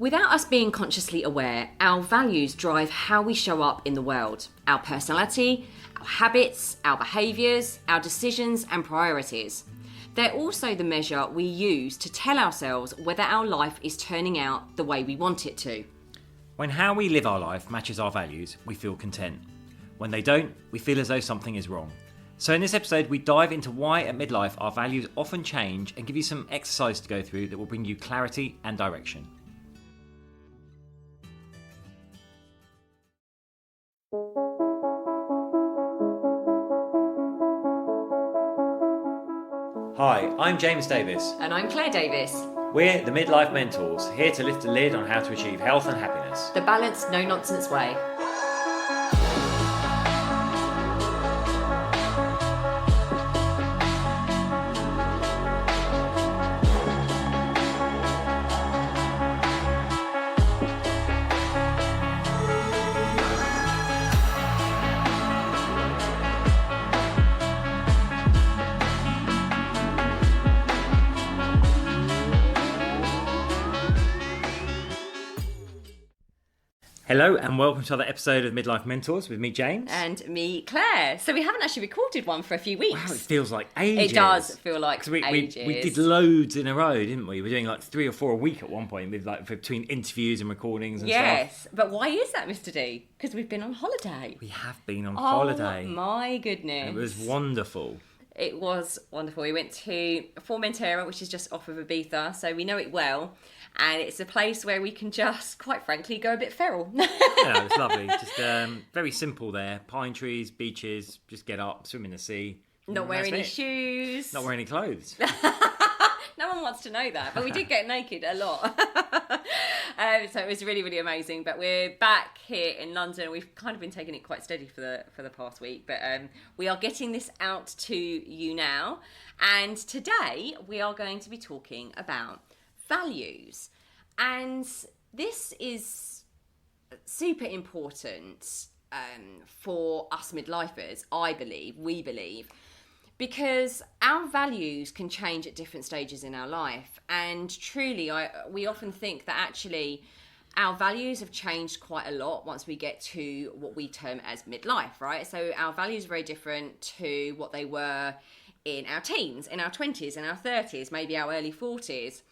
Without us being consciously aware, our values drive how we show up in the world, our personality, our habits, our behaviours, our decisions and priorities. They're also the measure we use to tell ourselves whether our life is turning out the way we want it to. When how we live our life matches our values, we feel content. When they don't, we feel as though something is wrong. So in this episode, we dive into why at midlife our values often change and give you some exercise to go through that will bring you clarity and direction. Hi, I'm James Davis. And I'm Claire Davis. We're the Midlife Mentors, here to lift the lid on how to achieve health and happiness. The balanced, no-nonsense way. Hello and welcome to another episode of Midlife Mentors with me, James. And me, Claire. So we haven't actually recorded one for a few weeks. Wow, it feels like ages. It does feel like ages. We did loads in a row, didn't we? We were doing like 3 or 4 a week at one point, with like between interviews and recordings and stuff. Yes, but why is that, Mr. D? Because we've been on holiday. We have been on holiday. Oh my goodness. It was wonderful. It was wonderful. We went to Formentera, which is just off of Ibiza, so we know it well. And it's a place where we can just, quite frankly, go a bit feral. Yeah, it was lovely. Just very simple there. Pine trees, beaches, just get up, swim in the sea. Not wear any shoes. Not wear any clothes. No one wants to know that, but we did get naked a lot. So it was really, really amazing. But we're back here in London. We've kind of been taking it quite steady for the past week. But we are getting this out to you now. And today we are going to be talking about values. And this is super important for us midlifers, we believe, because our values can change at different stages in our life. And truly, we often think that actually our values have changed quite a lot once we get to what we term as midlife, right? So our values are very different to what they were in our teens, in our 20s, in our 30s, maybe our early 40s.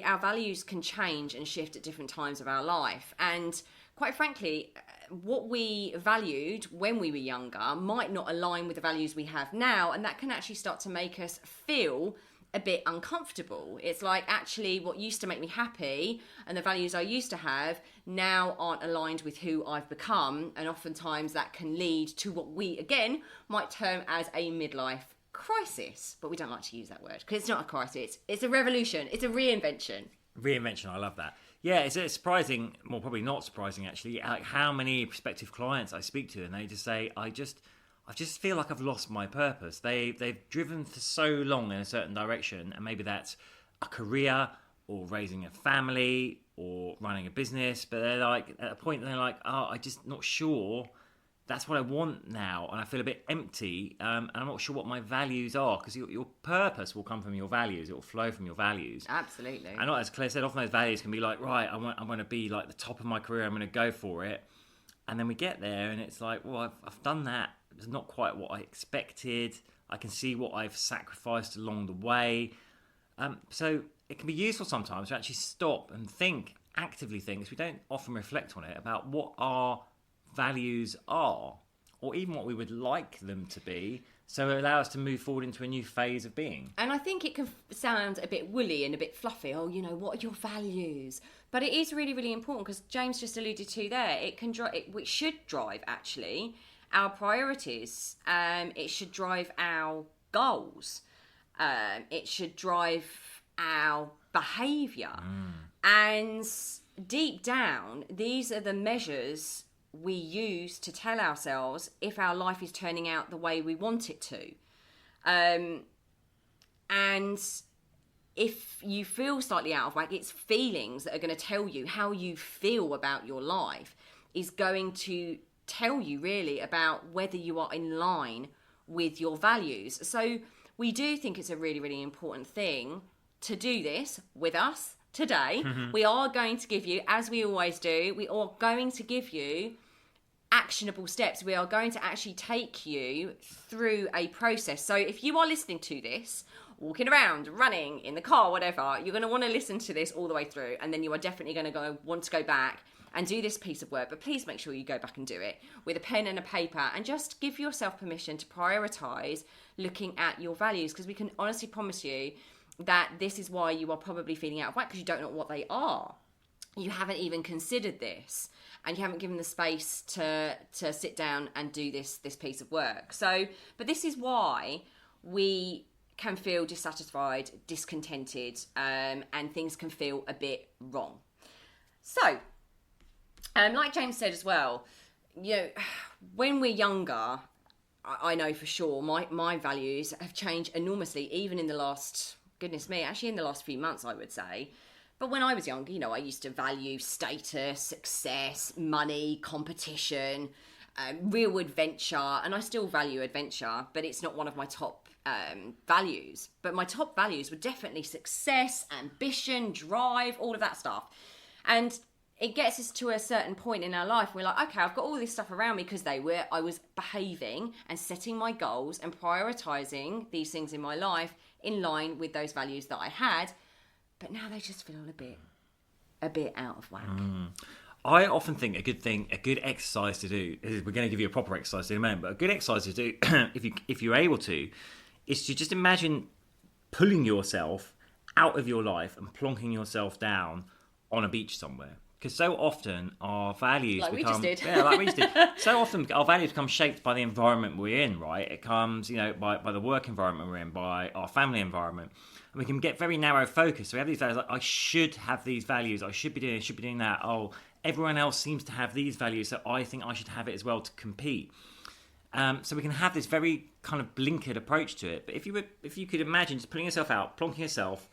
Our values can change and shift at different times of our life. And quite frankly, what we valued when we were younger might not align with the values we have now. And that can actually start to make us feel a bit uncomfortable. It's like, actually, what used to make me happy and the values I used to have now aren't aligned with who I've become. And oftentimes that can lead to what we, again, might term as a midlife crisis, but we don't like to use that word because it's not a crisis, it's a revolution, it's a reinvention. I love that. Yeah, it's surprising, well, probably not surprising actually, like how many prospective clients I speak to and they just say, I just feel like I've lost my purpose. They've driven for so long in a certain direction, and maybe that's a career or raising a family or running a business, but they're like at a point they're like, oh, I'm just not sure that's what I want now, and I feel a bit empty, and I'm not sure what my values are, because your purpose will come from your values, it will flow from your values. Absolutely. And as Claire said, often those values can be like, right, I'm going to be like the top of my career, I'm going to go for it, and then we get there, and it's like, well, I've done that, it's not quite what I expected, I can see what I've sacrificed along the way, so it can be useful sometimes to actually stop and actively think, because we don't often reflect on it, about what our values are, or even what we would like them to be, so it allows us to move forward into a new phase of being. And I think it can sound a bit woolly and a bit fluffy. Oh, what are your values? But it is really, really important, because James just alluded to there, it should drive actually our priorities. It should drive our goals. It should drive our behaviour. And deep down, these are the measures we use to tell ourselves if our life is turning out the way we want it to. And if you feel slightly out of whack, it's feelings that are going to tell you how you feel about your life is going to tell you really about whether you are in line with your values. So we do think it's a really, really important thing to do this with us today, we are going to give you, as we always do, we are going to give you actionable steps. We are going to actually take you through a process. So if you are listening to this, walking around, running, in the car, whatever, you're going to want to listen to this all the way through, and then you are definitely going to want to go back and do this piece of work. But please make sure you go back and do it with a pen and a paper, and just give yourself permission to prioritise looking at your values, because we can honestly promise you that this is why you are probably feeling out of whack, because you don't know what they are. You haven't even considered this, and you haven't given the space to sit down and do this piece of work. So, but this is why we can feel dissatisfied, discontented, and things can feel a bit wrong. So, like James said as well, you know, when we're younger, I know for sure my values have changed enormously, even in the last, goodness me, actually in the last few months, I would say. But when I was younger, you know, I used to value status, success, money, competition, real adventure, and I still value adventure, but it's not one of my top values. But my top values were definitely success, ambition, drive, all of that stuff. And it gets us to a certain point in our life. We're like, okay, I've got all this stuff around me because I was behaving and setting my goals and prioritizing these things in my life in line with those values that I had. But now they just feel a bit out of whack. I often think a good exercise to do, we're going to give you a proper exercise in a moment, but a good exercise to do, if you're able to, is to just imagine pulling yourself out of your life and plonking yourself down on a beach somewhere. Because so often our values like become... we just did. Yeah, like we just did. So often our values become shaped by the environment we're in, right? It comes, you know, by the work environment we're in, by our family environment. And we can get very narrow focused. So we have these values like, I should have these values. I should be doing this, should be doing that. Oh, everyone else seems to have these values, so I think I should have it as well to compete. So we can have this very kind of blinkered approach to it. But if you could imagine just putting yourself out, plonking yourself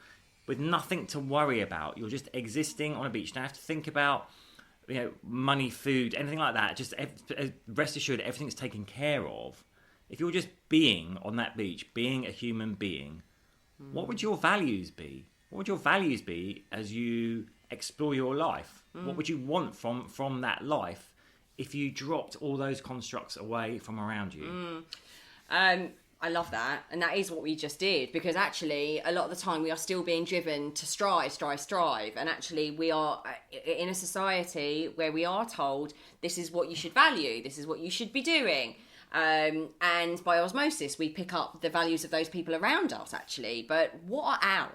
with nothing to worry about, you're just existing on a beach. You don't have to think about, you know, money, food, anything like that. Just rest assured everything's taken care of. If you're just being on that beach, being a human being, what would your values be? What would your values be as you explore your life? What would you want from that life if you dropped all those constructs away from around you? I love that, and that is what we just did, because actually a lot of the time we are still being driven to strive, and actually we are in a society where we are told this is what you should value, this is what you should be doing, and by osmosis we pick up the values of those people around us actually. But what are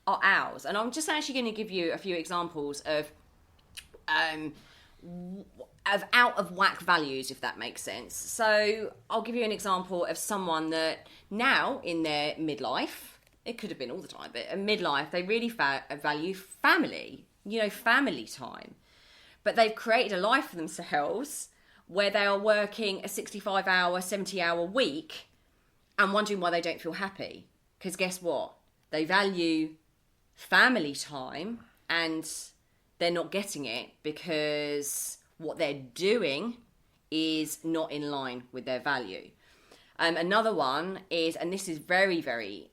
ours? And I'm just actually going to give you a few examples of out of whack values, if that makes sense. So I'll give you an example of someone that now in their midlife, it could have been all the time, but in midlife, they really value family, you know, family time. But they've created a life for themselves where they are working a 65-hour, 70-hour week and wondering why they don't feel happy. Because guess what? They value family time and they're not getting it because what they're doing is not in line with their value. Another one is, and this is very, very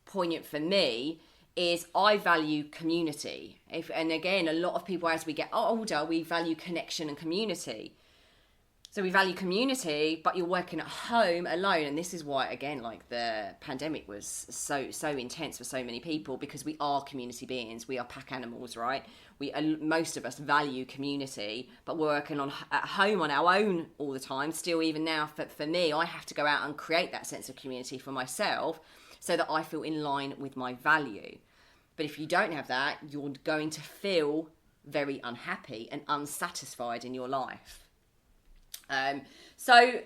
poignant for me, is I value community. And again, a lot of people as we get older, we value connection and community. So we value community, but you're working at home alone. And this is why, again, like the pandemic was so intense for so many people, because we are community beings. We are pack animals, right? Most of us value community, but we're working at home on our own all the time. Still, even now, for me, I have to go out and create that sense of community for myself so that I feel in line with my value. But if you don't have that, you're going to feel very unhappy and unsatisfied in your life. So I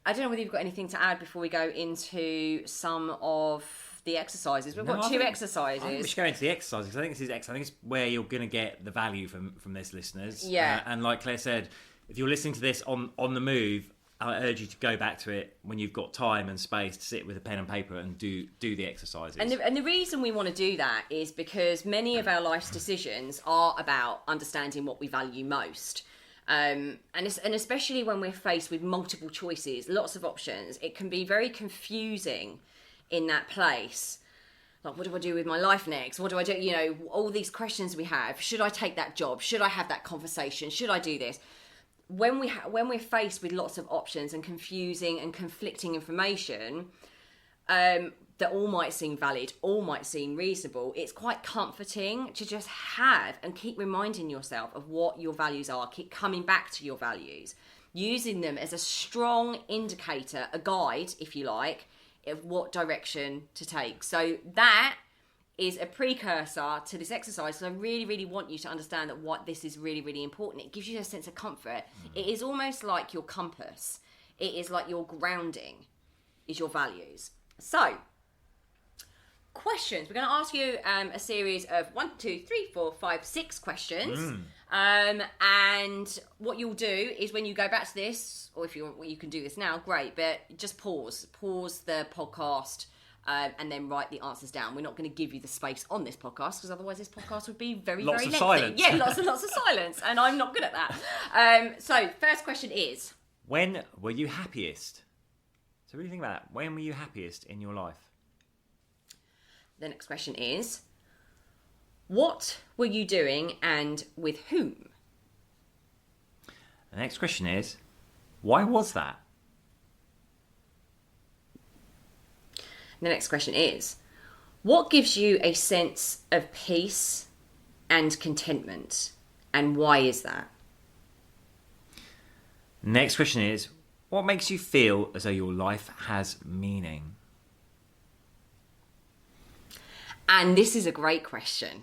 don't know whether you've got anything to add before we go into some of the exercises. We've got two exercises. I think we should go into the exercises, because I think it's where you're going to get the value from this, listeners. Yeah. And like Claire said, if you're listening to this on the move, I urge you to go back to it when you've got time and space to sit with a pen and paper and do the exercises. And the reason we want to do that is because many of our life's decisions are about understanding what we value most. And especially when we're faced with multiple choices, lots of options, it can be very confusing in that place. like, what do I do with my life next? What do I do? You know, all these questions we have. Should I take that job? Should I have that conversation? Should I do this? When we're faced with lots of options and confusing and conflicting information, that all might seem valid, all might seem reasonable, it's quite comforting to just have and keep reminding yourself of what your values are. Keep coming back to your values, using them as a strong indicator, a guide, if you like, of what direction to take. So that is a precursor to this exercise, because I really, really want you to understand that what this is really, really important. It gives you a sense of comfort. It is almost like your compass. It is like your grounding, is your values. So, questions. We're going to ask you a series of 6 questions. And what you'll do is when you go back to this, or if you can do this now, great, but just pause the podcast, and then write the answers down. We're not going to give you the space on this podcast, because otherwise this podcast would be very, very lengthy. Silence. Yeah, lots and lots of silence, and I'm not good at that. So, first question is... When were you happiest? So really think about that. When were you happiest in your life? The next question is... What were you doing and with whom? The next question is... Why was that? The next question is, what gives you a sense of peace and contentment, and why is that? Next question is, what makes you feel as though your life has meaning? And this is a great question,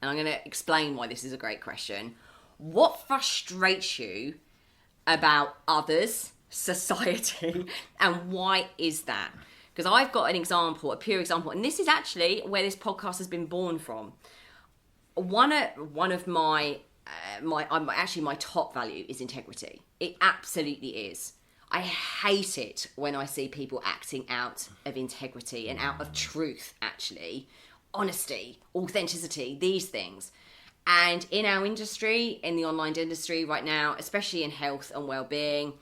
and I'm going to explain why this is a great question. What frustrates you about others, society, and why is that? Because I've got an example, a pure example, and this is actually where this podcast has been born from. One of my top value is integrity. It absolutely is. I hate it when I see people acting out of integrity and out of truth, actually. Honesty, authenticity, these things. And in our industry, in the online industry right now, especially in health and well-being,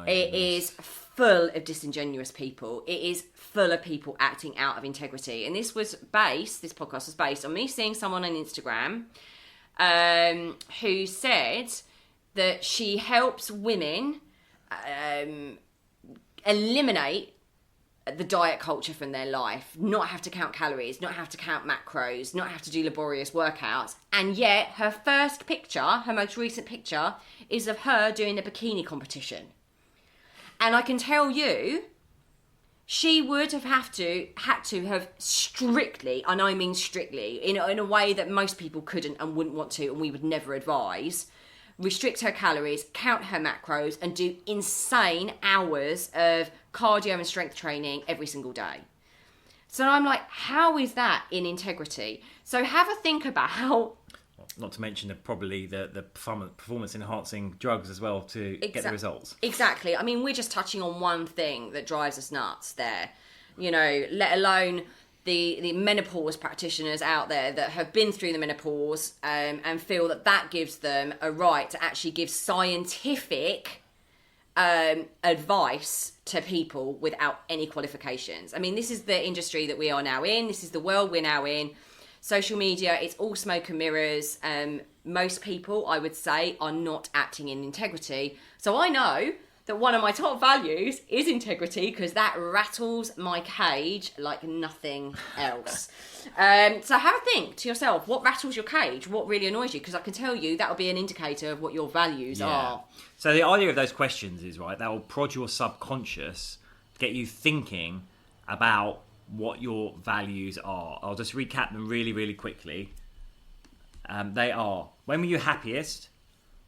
it is full of disingenuous people. It is full of people acting out of integrity. And this podcast was based on me seeing someone on Instagram who said that she helps women eliminate the diet culture from their life, not have to count calories, not have to count macros, not have to do laborious workouts. And yet her first picture, her most recent picture, is of her doing a bikini competition. And I can tell you, she would have had to have strictly, and I mean strictly, in a way that most people couldn't and wouldn't want to, and we would never advise, restrict her calories, count her macros, and do insane hours of cardio and strength training every single day. So I'm like, how is that in integrity? So have a think about how... Not to mention probably the performance enhancing drugs as well to get the results. Exactly. I mean, we're just touching on one thing that drives us nuts there. You know, let alone the menopause practitioners out there that have been through the menopause and feel that gives them a right to actually give scientific advice to people without any qualifications. I mean, this is the industry that we are now in. This is the world we're now in. Social media, it's all smoke and mirrors. Most people, I would say, are not acting in integrity. So I know that one of my top values is integrity, because that rattles my cage like nothing else. So have a think to yourself, what rattles your cage? What really annoys you? Because I can tell you that will be an indicator of what your values are. So the idea of those questions is, right, that will prod your subconscious, get you thinking about what your values are. I'll just recap them really, really quickly. They are: when were you happiest?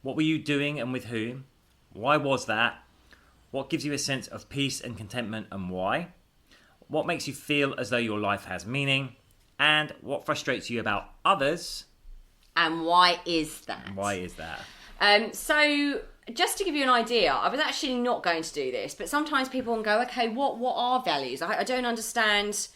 What were you doing and with whom? Why was that? What gives you a sense of peace and contentment, and why? What makes you feel as though your life has meaning? And what frustrates you about others? And why is that? So just to give you an idea, I was actually not going to do this, but sometimes people can go, okay, what are values? I don't understand.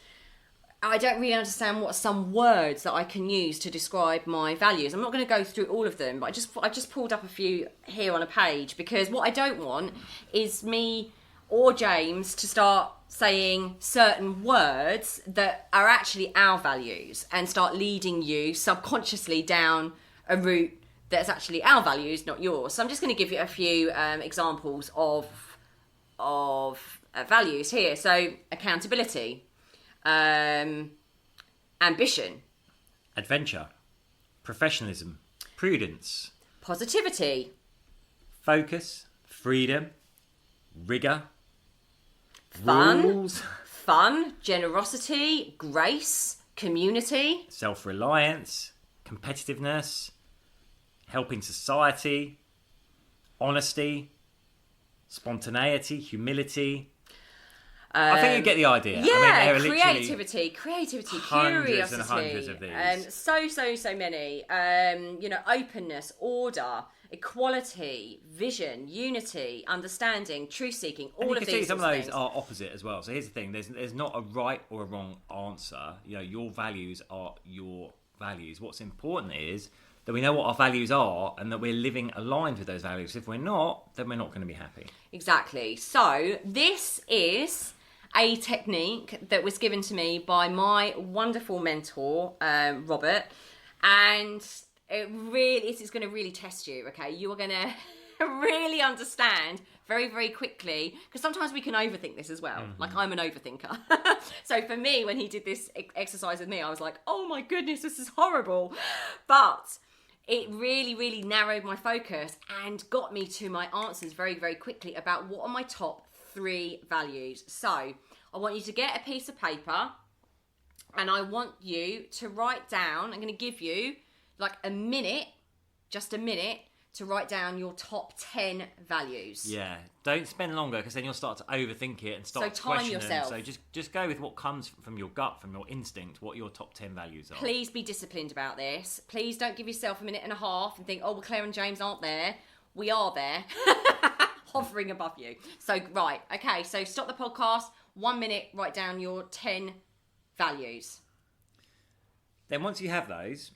I don't really understand what some words that I can use to describe my values. I'm not going to go through all of them, but I just pulled up a few here on a page, because what I don't want is me or James to start saying certain words that are actually our values and start leading you subconsciously down a route that's actually our values, not yours. So I'm just going to give you a few examples of values here. So accountability, ambition, adventure, professionalism, prudence, positivity, focus, freedom, rigour, fun, rules, generosity, grace, community, self-reliance, competitiveness, helping society, honesty, spontaneity, humility. I think you get the idea. Yeah, I mean, creativity, hundreds curiosity, and hundreds of these. So many. Openness, order, equality, vision, unity, understanding, truth-seeking. All and you of can these see some of those things are opposite as well. So here's the thing: there's not a right or a wrong answer. Your values are your values. What's important is that we know what our values are and that we're living aligned with those values. If we're not, then we're not going to be happy. Exactly. So this is a technique that was given to me by my wonderful mentor, Robert, and it's going to really test you. Okay, you are going to really understand very, very quickly, because sometimes we can overthink this as well. Like, I'm an overthinker. So for me, when he did this exercise with me, I was like, oh my goodness, this is horrible. But it really, really narrowed my focus and got me to my answers very, very quickly about what are my top 3 values. So I want you to get a piece of paper and I want you to write down, I'm going to give you like a minute, just a minute, to write down your top 10 values. Yeah, don't spend longer, because then you'll start to overthink it and start to question yourself. them. So just go with what comes from your gut, from your instinct, what your top 10 values are. Please be disciplined about this. Please don't give yourself a minute and a half and think, oh, well, Claire and James aren't there. We are there, hovering above you. So, right, okay, so stop the podcast, 1 minute, write down your 10 values. Then once you have those,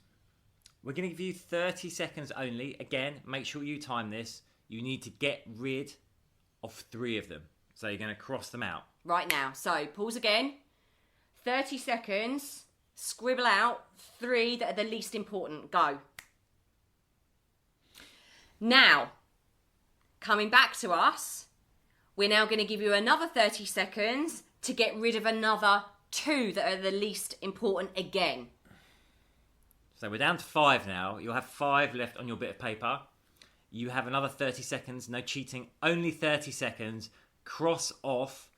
we're going to give you 30 seconds only. Again, make sure you time this. You need to get rid of 3 of them. So you're going to cross them out. Right now. So pause again. 30 seconds. Scribble out 3 that are the least important. Go. Now, coming back to us, we're now going to give you another 30 seconds to get rid of another 2 that are the least important again. So we're down to 5 now. You'll have 5 left on your bit of paper. You have another 30 seconds. No cheating. Only 30 seconds. Cross off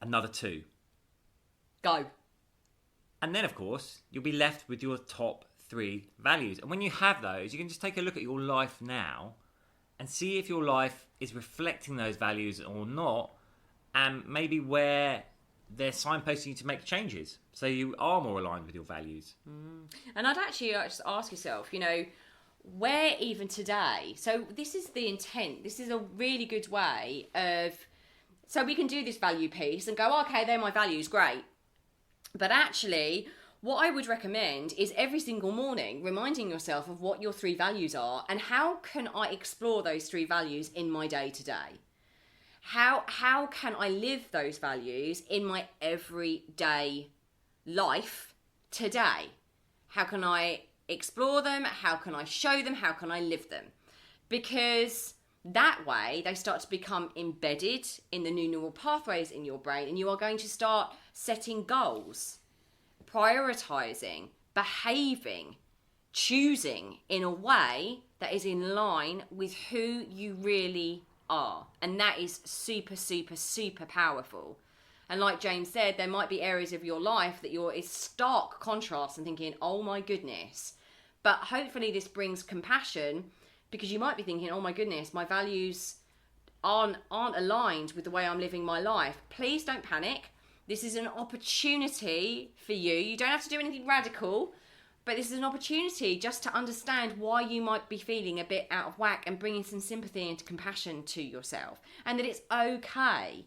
another 2. Go. And then, of course, you'll be left with your top 3 values. And when you have those, you can just take a look at your life now and see if your life is reflecting those values or not, and maybe where they're signposting you to make changes so you are more aligned with your values. And I'd actually just ask yourself, where even today, so this is the intent, this is a really good way of, so we can do this value piece and go, okay, they're my values, great. But actually, what I would recommend is every single morning reminding yourself of what your 3 values are and how can I explore those 3 values in my day to day. How can I live those values in my everyday life today? How can I explore them? How can I show them? How can I live them? Because that way they start to become embedded in the new neural pathways in your brain, and you are going to start setting goals, prioritizing, behaving, choosing in a way that is in line with who you really are. And that is super, super, super powerful. And like James said, there might be areas of your life that you're in stark contrast and thinking, oh my goodness. But hopefully this brings compassion, because you might be thinking, oh my goodness, my values aren't aligned with the way I'm living my life. Please don't panic. This is an opportunity for you. You don't have to do anything radical, but this is an opportunity just to understand why you might be feeling a bit out of whack and bringing some sympathy and compassion to yourself. And that it's okay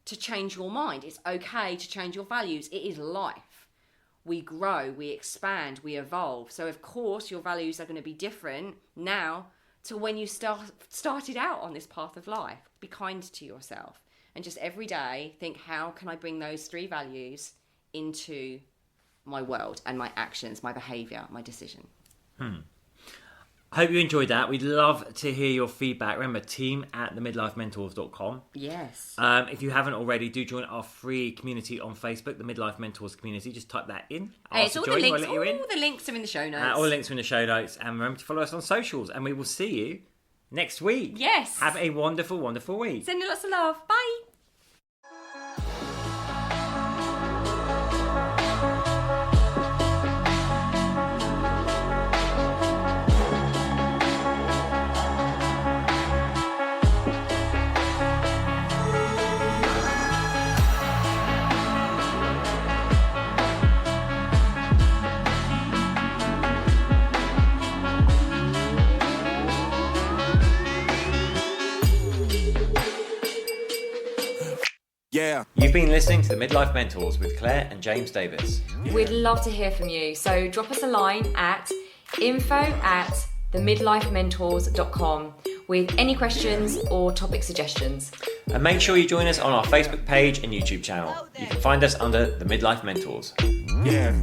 to change your mind. It's okay to change your values. It is life. We grow, we expand, we evolve. So of course your values are going to be different now to when you started out on this path of life. Be kind to yourself and just every day think, how can I bring those 3 values into my world and my actions, my behaviour, my decision. I hope you enjoyed that. We'd love to hear your feedback. Remember, team@themidlifementors.com. Yes. If you haven't already, do join our free community on Facebook, the Midlife Mentors community. Just type that in. It's all the links. All the links are in the show notes. All the links are in the show notes. And remember to follow us on socials. And we will see you next week. Yes. Have a wonderful, wonderful week. Sending lots of love. Bye. Yeah. You've been listening to the Midlife Mentors with Claire and James Davis. We'd love to hear from you, so drop us a line at info@themidlifementors.com with any questions or topic suggestions. And make sure you join us on our Facebook page and YouTube channel. You can find us under the Midlife Mentors. Yeah.